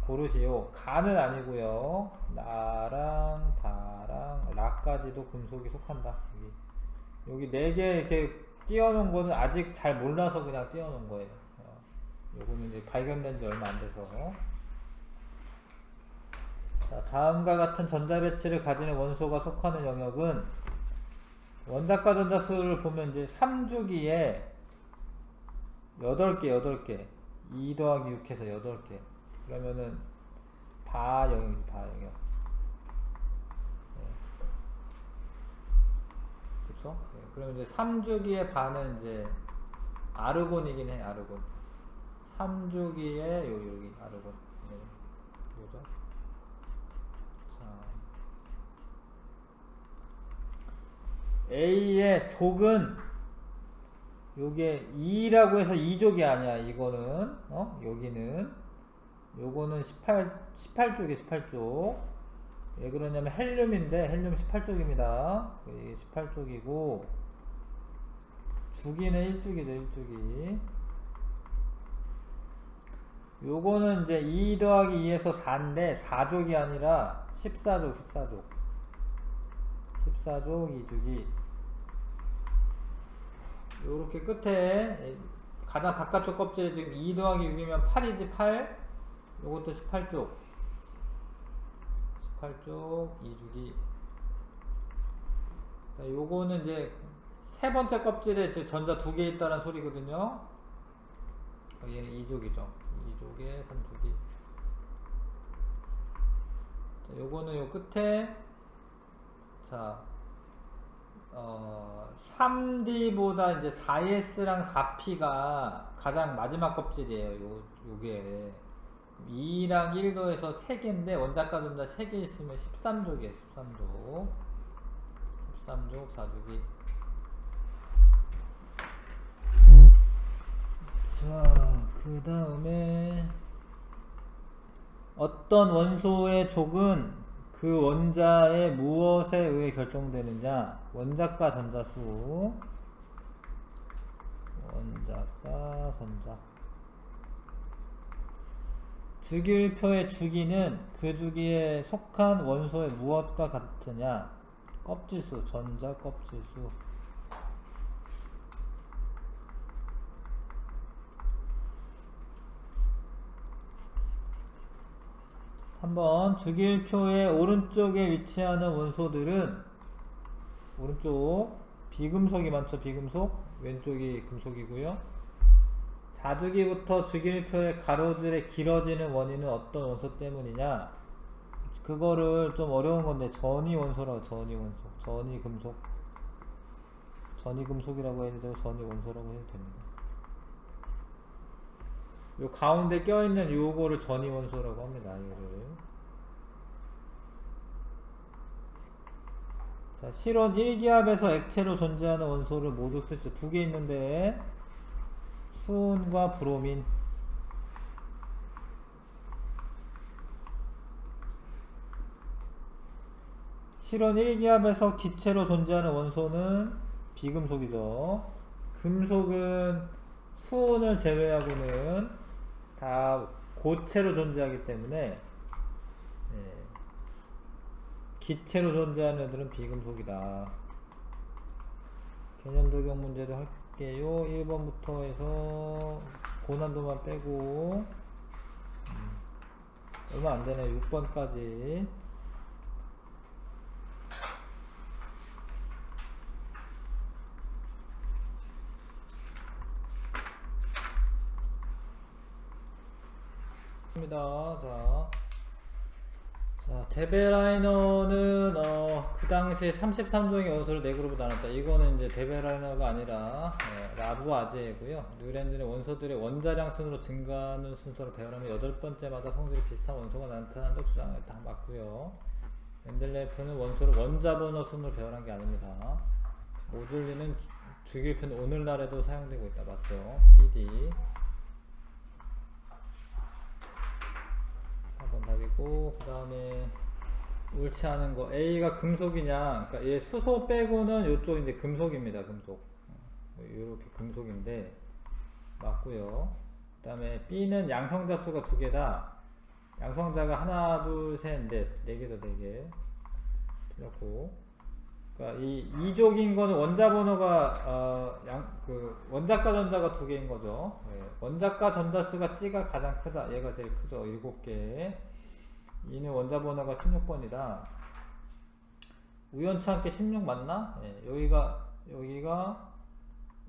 고르시오. 가는 아니고요. 나랑 다랑 라까지도 금속이 속한다. 여기 4개 이렇게 띄워놓은 거는 아직 잘 몰라서 그냥 띄워놓은 거예요. 요거는 이제 발견된 지 얼마 안 돼서. 자, 다음과 같은 전자 배치를 가지는 원소가 속하는 영역은 원자과 전자수를 보면 이제 3주기에 8개 2 더하기 6 해서 8개 그러면은 바 영역이 바 영역. 그쵸? 네. 그러면 이제 3주기의 바는 이제 아르곤이긴 해. 아르곤 3주기에 여기 아르곤. 네. 뭐죠? A의 족은 요게 2라고 해서 2족이 아니야. 이거는 여기는 요거는 18쪽이 18쪽. 왜 그러냐면 헬륨인데 헬륨 18쪽입니다. 18쪽이고 주기는 1주기죠. 1주기. 요거는 이제 2 더하기 2에서 4인데 4족이 아니라 14족 14족 2주기. 요렇게 끝에 가장 바깥쪽 껍질에 지금 2 더하기 6이면 8이지 8. 요것도 18쪽 2주기. 요거는 이제 세 번째 껍질에 지금 전자 2개 있다는 소리거든요. 얘는 2족이죠. 2족에 3주기. 자, 요거는 요 끝에 자 3D보다 이제 4S랑 4P가 가장 마지막 껍질이에요. 요게 2랑 1도에서 3개인데 원자과 전자 3개 있으면 13족이에요. 13족 4족이. 자, 그 다음에 어떤 원소의 족은 그 원자의 무엇에 의해 결정되느냐. 원자과 전자수. 원자과 전자. 주기율표의 주기는 그 주기에 속한 원소의 무엇과 같으냐. 껍질수. 전자 껍질수. 3번 주기율표의 오른쪽에 위치하는 원소들은 오른쪽 비금속이 많죠. 비금속. 왼쪽이 금속이고요. 자주기부터 주기율표의 가로줄에 길어지는 원인은 어떤 원소 때문이냐. 그거를 좀 어려운 건데 전이원소라고. 전이원소. 전이금속. 전이금속이라고 해도 되고 전이원소라고 해도 됩니다. 요 가운데 껴있는 요거를 전이원소라고 합니다. 이거를. 자, 실온 1기압에서 액체로 존재하는 원소를 모두 쓸 수. 2개 있는데 수은과 브로민. 실온 1기압에서 기체로 존재하는 원소는 비금속이죠. 금속은 수온을 제외하고는 다 고체로 존재하기 때문에 기체로 존재하는 애들은 비금속이다. 개념 적용 문제도 할게요. 1번부터 해서 고난도만 빼고 얼마 안되네. 6번까지. 자, 데베라이너는 그 당시에 33종의 원소를 4그룹으로 나눴다. 이거는 이제 데베라이너가 아니라 라부아제이고요. 뉴렌즈는 원소들의 원자량 순으로 증가하는 순서를 배열하면 8번째마다 성질이 비슷한 원소가 나타난다고 주장했다. 맞고요. 멘델레이프는 원소를 원자 번호 순으로 배열한 게 아닙니다. 모줄리는 주기율표는 오늘날에도 사용되고 있다. 맞죠? BD 4번 답이고, 그 다음에 옳지 않은 거 A가 금속이냐. 그러니까 얘 수소 빼고는 요쪽 이제 금속입니다. 금속. 요렇게 금속인데 맞고요. 그 다음에 B는 양성자 수가 2개다. 양성자가 하나, 둘, 셋, 넷, 4개죠. 4개. 틀렸고. 그러니까 이 2족인 거는 원자 번호가 원자과 전자가 2개인 거죠. 원자과 전자수가 C가 가장 크다. 얘가 제일 크죠. 7개. 이는 원자 번호가 16번이다. 우연치 않게 16 맞나? 여기가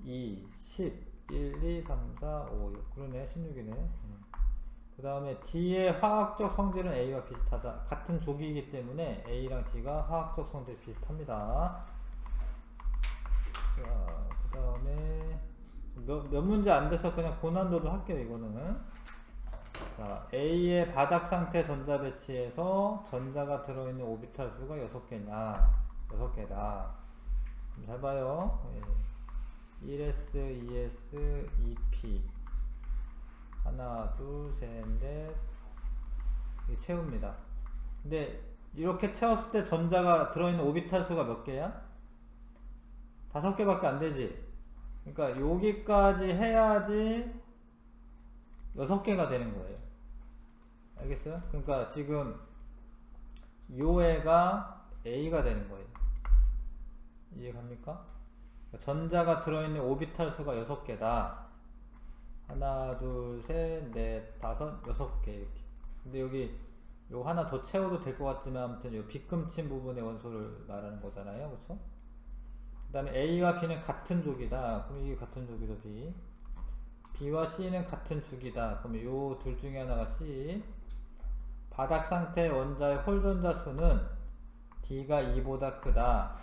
2, 10, 1, 2, 3, 4, 5, 6. 그러네. 16이네. 그 다음에 D의 화학적 성질은 A와 비슷하다. 같은 족이기 때문에 A랑 D가 화학적 성질 비슷합니다. 자, 그 다음에 몇 문제 안 돼서 그냥 고난도도 할게요. 이거는. 자, A의 바닥 상태 전자 배치에서 전자가 들어있는 오비탈 수가 6개냐. 6개다. 잘 봐요. 1s, 2s, 2p. 하나, 둘, 셋, 넷. 이게 채웁니다. 근데 이렇게 채웠을 때 전자가 들어있는 오비탈 수가 몇 개야? 5개밖에 안 되지. 그러니까 여기까지 해야지 6개가 되는 거예요. 알겠어요? 그러니까 지금 요 애가 A가 되는 거예요. 이해갑니까? 그러니까 전자가 들어있는 오비탈 수가 6개다. 하나, 둘, 셋, 넷, 다섯, 6개 이렇게. 근데 여기 요 하나 더 채워도 될 것 같지만 아무튼 요 빗금친 부분의 원소를 말하는 거잖아요. 그쵸? 그 다음에 A와 B는 같은 족이다. 그럼 이게 같은 족이죠. B. B와 C는 같은 주기다. 그럼 요 둘 중에 하나가 C. 바닥 상태 원자의 홀전자 수는 D가 2보다 크다.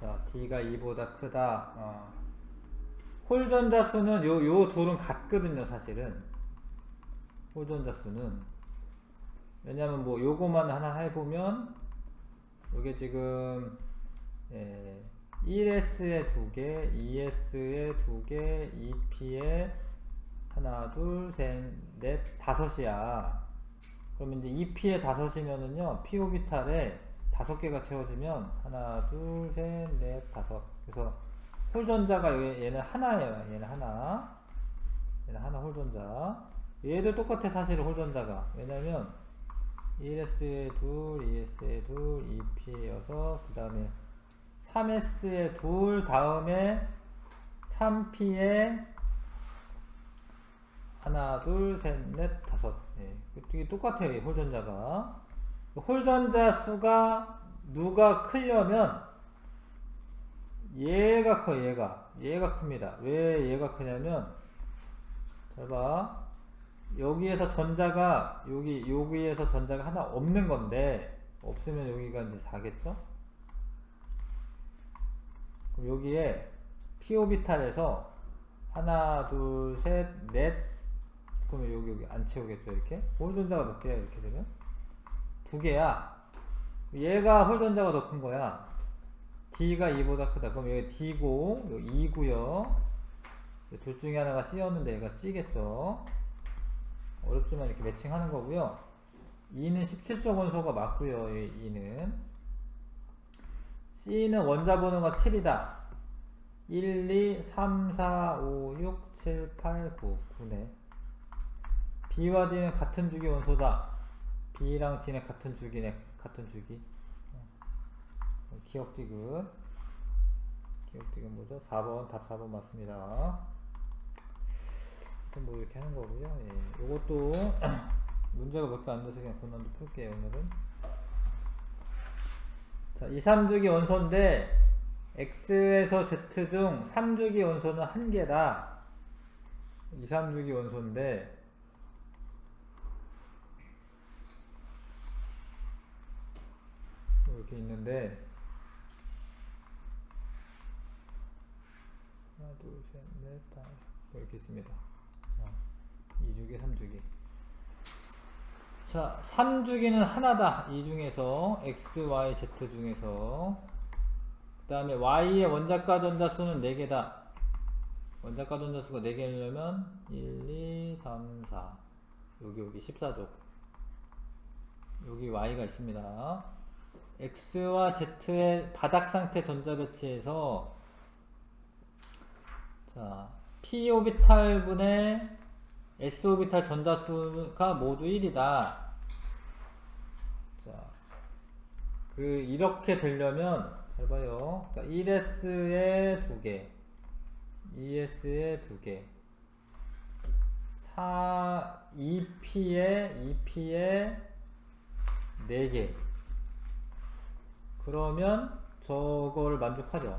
자, D가 2보다 크다. 홀전자 수는 요 둘은 같거든요, 사실은. 홀전자 수는. 왜냐면 뭐 요거만 하나 해보면, 요게 지금, 1S에 2개, 2S에 2개, 2P에 하나, 둘, 셋, 넷, 다섯이야. 그러면 이제 2P에 다섯이면은요, P 오비탈에 5개가 채워지면 하나, 둘, 셋, 넷, 다섯. 그래서 홀전자가 얘는 하나예요. 얘는 하나. 얘는 하나 홀전자. 얘도 똑같아, 사실은 홀전자가. 왜냐면 1S에 둘, 2S에 둘, 2P에 6, 그 다음에 3S에 둘, 다음에 3P에 하나, 둘, 셋, 넷, 다섯. 예. 이게 똑같아요, 이 홀전자가. 홀전자 수가 누가 크려면 얘가 커, 얘가 큽니다. 왜 얘가 크냐면, 잘 봐. 여기에서 전자가, 여기에서 전자가 하나 없는 건데, 없으면 여기가 이제 4겠죠? 그럼 여기에 p 오비탈에서 하나, 둘, 셋, 넷, 그러면 여기 안 채우겠죠, 이렇게? 홀전자가 몇 개야, 이렇게 되면? 2개야. 얘가 홀전자가 더 큰 거야. D가 2보다 크다. 그럼 여기 D고, 여기 2구요. 둘 중에 하나가 C였는데 얘가 C겠죠. 어렵지만 이렇게 매칭하는 거고요. 2는 17조 원소가 맞고요. 2는. C는 원자 번호가 7이다. 1, 2, 3, 4, 5, 6, 7, 8, 9. 9네. B와 D는 같은 주기 원소다. B랑 D는 같은 주기네. 같은 주기. 기억 디귿. 기억 디귿 뭐죠? 4번. 답 4번 맞습니다. 뭐 이렇게 하는 거고요. 예. 요것도 문제가 몇 개 안 돼서 그냥 고난도 풀게요, 오늘은. 자, 2, 3주기 원소인데 X에서 Z 중 3주기 원소는 1개다. 2, 3주기 원소인데 이렇게 있는데 하나, 둘, 셋, 넷, 다섯 이렇게 있습니다. 2주기, 3주기. 자, 3주기는 하나다. 이 중에서 X, Y, Z 중에서. 그 다음에 Y의 원자과 전자수는 4개다. 원자과 전자수가 4개려면 1, 2, 3, 4 여기 14조. 여기 Y가 있습니다. X와 Z의 바닥상태 전자 배치에서 자, P 오비탈 분의 S 오비탈 전자수가 모두 1이다. 자, 이렇게 되려면, 잘 봐요. 그러니까 1S에 2개, 2S에 2개, 2P에 4개. 그러면 저거를 만족하죠.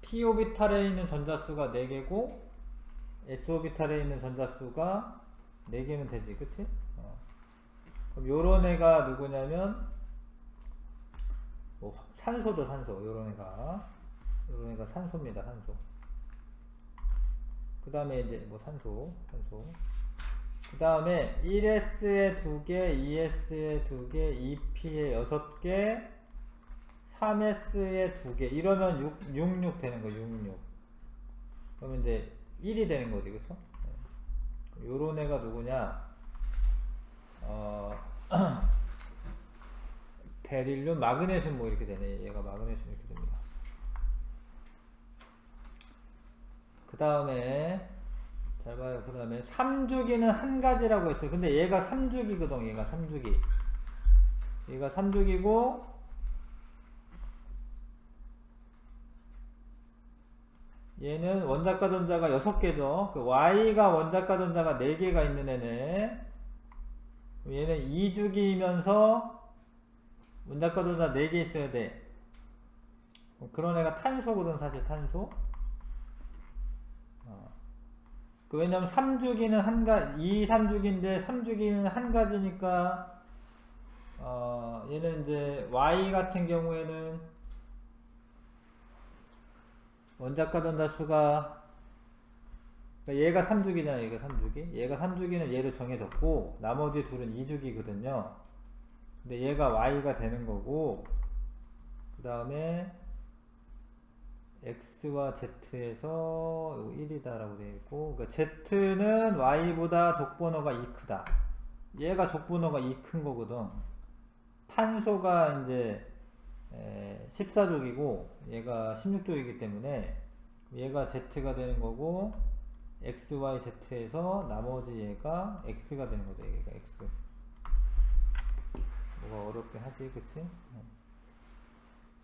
P 오비탈에 있는 전자수가 4개고 S 오비탈에 있는 전자수가 4개면 되지, 그치? 그럼 요런 애가 누구냐면 뭐 산소죠, 산소. 요런 애가 산소입니다, 산소. 그 다음에 이제 뭐 산소. 그 다음에 1S에 2개, 2S에 2개, 2P에 6개, 3S에 2개. 이러면 66 되는 거, 66. 그러면 이제 1이 되는 거지, 그쵸? 요런 애가 누구냐? 베릴륨, 마그네슘 뭐 이렇게 되네. 얘가 마그네슘 이렇게 됩니다. 그 다음에, 잘 봐요. 그 다음에 3주기는 한 가지라고 했어요. 근데 얘가 3주기거든, 얘가 3주기. 얘가 3주기고, 얘는 원자과 전자가 6개죠. 그 Y가 원자과 전자가 4개가 있는 애네. 얘는 2주기이면서 원자과 전자 4개 있어야 돼. 그런 애가 탄소거든, 사실 탄소. 왜냐면 3주기는 2, 3주기인데 3주기는 한 가지니까 얘는 이제 y 같은 경우에는 원자과 전다수가 그러니까 얘가 3주기잖아. 얘가 3주기는 얘로 정해졌고 나머지 둘은 2주기거든요. 근데 얘가 y가 되는 거고 그 다음에 x와 z에서 1이다 라고 되어 있고 그러니까 z는 y보다 족번호가 2 크다. 얘가 족번호가 2 큰 거거든. 탄소가 이제 14족이고 얘가 16족이기 때문에 얘가 z가 되는 거고 x, y, z에서 나머지 얘가 x가 되는 거죠. 얘가 x. 뭐가 어렵긴 하지, 그치?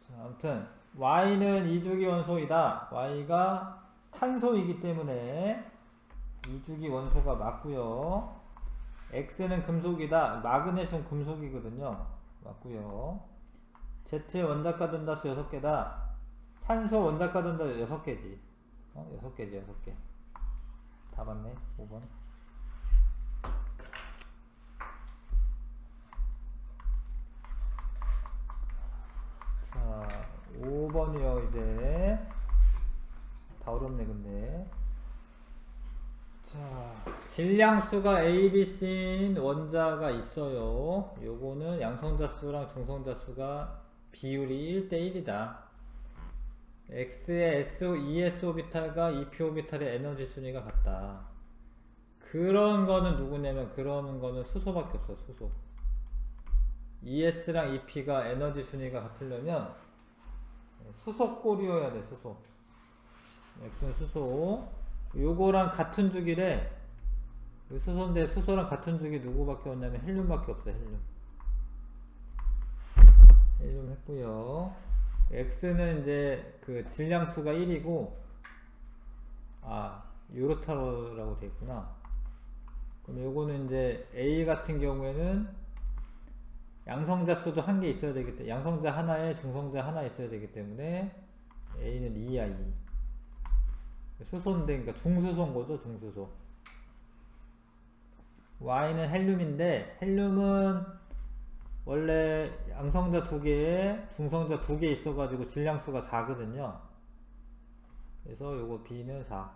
자, 아무튼 y는 2주기 원소이다. y가 탄소이기 때문에 2주기 원소가 맞고요. x는 금속이다. 마그네슘 금속이거든요. 맞고요. z의 원자과 전다수 6개다. 산소 원자과 전다수 6개지. 6개지, 6개. 다 맞네. 5번. 자, 5번이요, 이제. 다 어렵네, 근데. 자, 질량수가 A, B, C인 원자가 있어요. 요거는 양성자수랑 중성자수가 비율이 1대1이다. X의 SO, ES 오비탈과 EP 오비탈의 에너지 순위가 같다. 그런 거는 누구냐면 그런 거는 수소밖에 없어. 수소. ES랑 EP가 에너지 순위가 같으려면 수소꼴이어야 돼. 수소. X는 수소. 요거랑 같은 주기래. 수소인데 수소랑 같은 주기 누구밖에 없냐면 헬륨밖에 없어. 헬륨 했고요. X는 이제 그 질량수가 1이고 요렇다라고 돼 있구나. 그럼 요거는 이제 A 같은 경우에는 양성자 수도 한 개 있어야 되기 때문에 양성자 하나에 중성자 하나 있어야 되기 때문에 A는 2야 2. 수소인데 그러니까 중수소인 거죠. 중수소. Y는 헬륨인데 헬륨은 원래 양성자 2개에 중성자 2개 있어가지고 질량수가 4거든요. 그래서 요거 B는 4.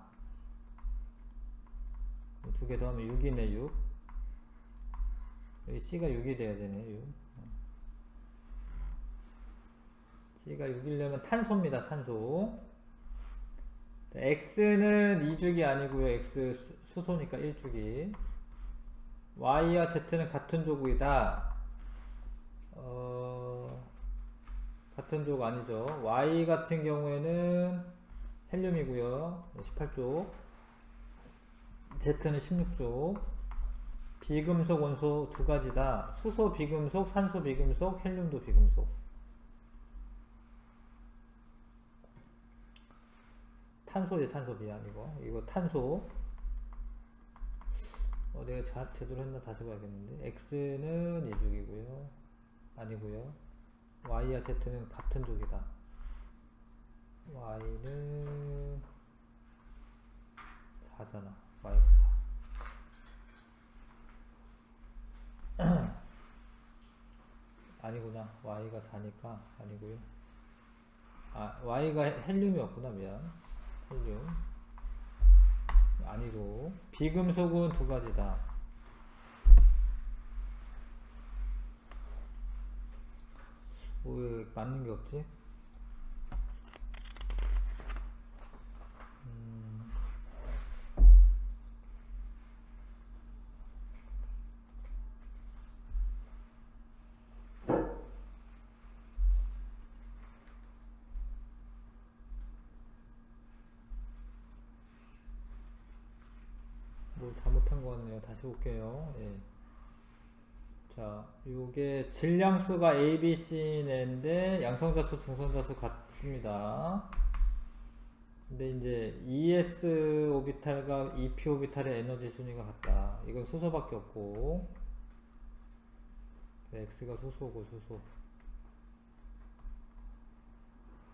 2개 더하면 6이네 6. 여기 C가 6이 돼야 되네 6. C가 6이려면 탄소입니다. 탄소. X는 2주기 아니고요. X 수소니까 1주기. Y와 Z는 같은 조국이다. 같은 족 아니죠. Y 같은 경우에는 헬륨이고요. 18족. Z는 16족. 비금속 원소 두 가지다. 수소 비금속, 산소 비금속, 헬륨도 비금속. 탄소지, 탄소비 아니고. 이거 탄소. 내가 제대로 했나 다시 봐야겠는데. X는 2족이고요. 아니고요. Y와 Z는 같은 족이다. Y는 4잖아. Y가 4. 아니구나. Y가 4니까 아니고요. Y가 헬륨이었구나. 미안. 헬륨. 아니고. 비금속은 두 가지다. 왜 맞는 게 없지? 뭘 잘못한 것 같네요. 다시 볼게요. 예. 자, 요게 질량수가 A, B, C인데 양성자수, 중성자수 같습니다. 근데 이제 ES 오비탈과 EP 오비탈의 에너지 순위가 같다. 이건 수소밖에 없고 X가 수소고 수소.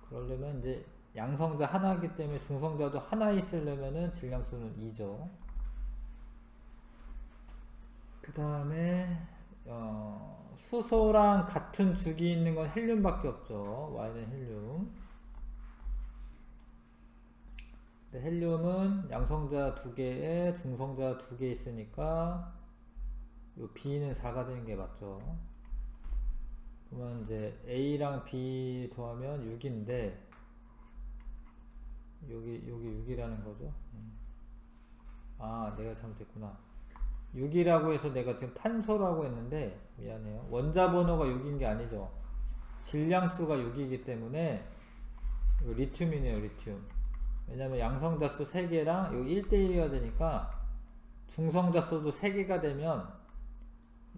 그러려면 이제 양성자 하나이기 때문에 중성자도 하나 있으려면은 질량수는 2죠. 그 다음에 수소랑 같은 주기 있는 건 헬륨밖에 없죠. Y는 헬륨. 근데 헬륨은 양성자 2개에 중성자 2개 있으니까 요 B는 4가 되는 게 맞죠. 그러면 이제 A랑 B 더하면 6인데 여기 6이라는 거죠. 아, 내가 잘못했구나. 6이라고 해서 내가 지금 탄소라고 했는데 미안해요. 원자 번호가 6인 게 아니죠. 질량수가 6이기 때문에 이거 리튬이네요. 리튬. 왜냐면 양성자수 3개랑 이거 1대1이어야 되니까 중성자수도 3개가 되면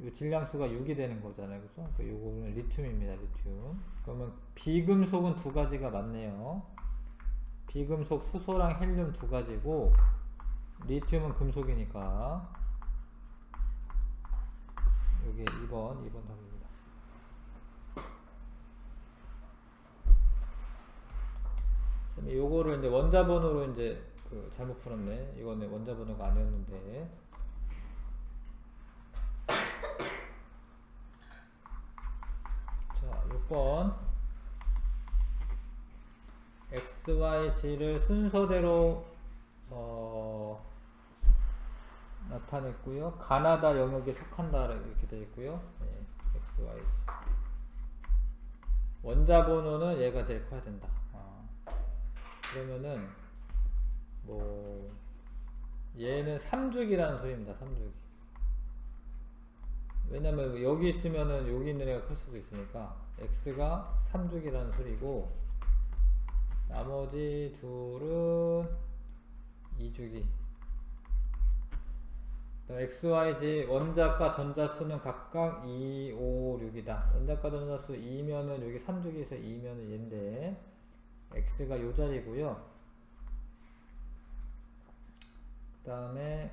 이 질량수가 6이 되는 거잖아요. 그죠? 요거는 리튬입니다. 리튬. 그러면 비금속은 2가지가 맞네요. 비금속 수소랑 헬륨 2가지고 리튬은 금속이니까 여기 2번 답입니다. 요거를 이제 원자번호로 이제 잘못 풀었네. 이거는 원자번호가 아니었는데. 자, 6번. XYG를 순서대로 나타냈고요. 가나다 영역에 속한다 이렇게 되어 있고요. 네, XYG. 원자 번호는 얘가 제일 커야 된다. 그러면은 뭐 얘는 3주기라는 소리입니다. 3주기. 왜냐면 여기 있으면은 여기 있는 애가 클 수도 있으니까 X가 3주기라는 소리고 나머지 둘은 2주기. XYG 원자과 전자수는 각각 2, 5, 6이다. 원자과 전자수 2면은 여기 3주기에서 2면은 얘인데 X가 요 자리고요. 그 다음에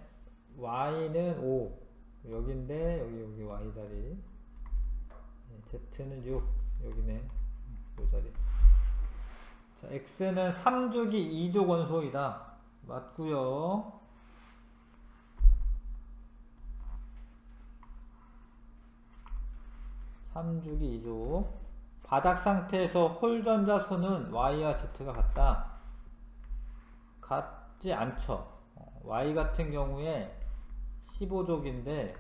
Y는 5 여기인데 여기 Y 자리. Z는 6 여기네. 요 자리. 자, X는 3주기 2족 원소이다. 맞고요. (3주기 2족) 바닥 상태에서 홀 전자수는 Y와 Z가 같다. 같지 않죠. Y 같은 경우에 15족인데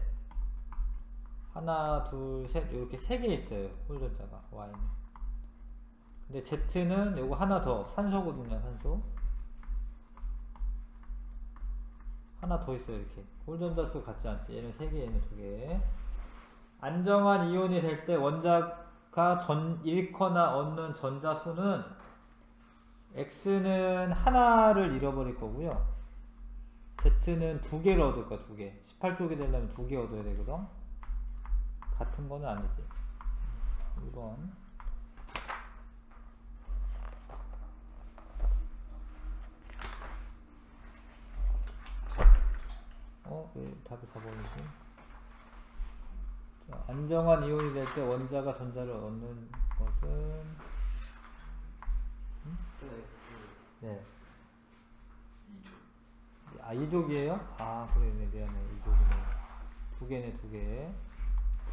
하나, 둘, 셋 이렇게 3개 있어요. 홀 전자가 Y는. 근데 Z는 요거 하나 더 산소거든요. 산소 하나 더 있어요. 이렇게 홀 전자수 같지 않지. 얘는 3개, 얘는 2개. 안정한 이온이 될 때 원자가 잃거나 얻는 전자수는 X는 하나를 잃어버릴 거고요. Z는 2개를 얻을 거야. 2개. 18쪽이 되려면 2개 얻어야 되거든. 같은 거는 아니지. 1번. 왜 답이 4번이지? 자, 안정한 이온이 될 때 원자가 전자를 얻는 것은 X 네. 2족. 아, 2족이에요? 아, 그러네. 미안해. 2족이네. 2개네, 2개.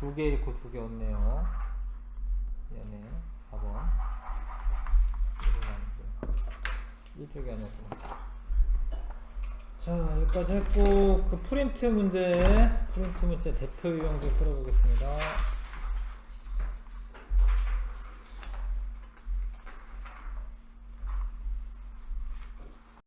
2개 잃고 2개 얻네요. 미안해. 4번. 1쪽이 아니었어. 자, 여기까지 했고, 프린트 문제 대표 유형도 풀어보겠습니다.